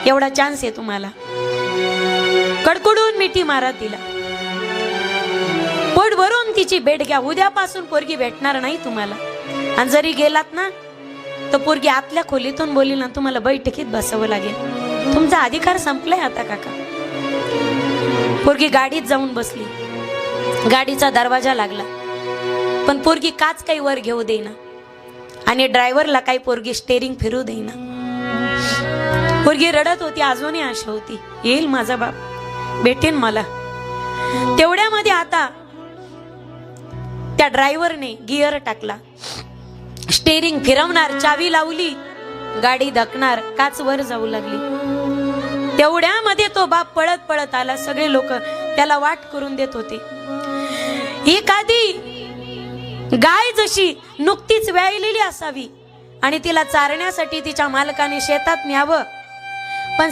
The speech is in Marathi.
एवढा चान्स आहे तुम्हाला. कडकडून मिठी मारा तिला, पोट भरून तिची भेट घ्या. उद्यापासून पोरगी भेटणार नाही तुम्हाला. आणि जरी गेलात ना तर पोरगी आतल्या खोलीतून बोलील ना, तुम्हाला बैठकीत बसावं लागेल. तुमचा अधिकार संपलाय आता काका. पोरगी गाडीत जाऊन बसली, गाडीचा दरवाजा लागला, पण पोरगी काच काही वर घेऊ देईना आणि ड्रायव्हरला काही पोरगी स्टेरिंग फिरू देईना. पोरगी रडत होती, अजूनही आशा होती येईल माझा बाप, भेटेन मला. तेवढ्यामध्ये आता त्या ड्रायव्हरने गिअर टाकला, स्टेरिंग फिरवणार, चावी लावली, गाडी धकणार, काच वर जाऊ लागली. तेवढ्यामध्ये तो बाप पळत पळत आला. सगळे लोक त्याला वाट करून देत होते. एखादी गाय जशी नुकतीच व्यायलेली असावी आणि तिला चारण्यासाठी तिच्या मालकाने शेतात न्यावं, पण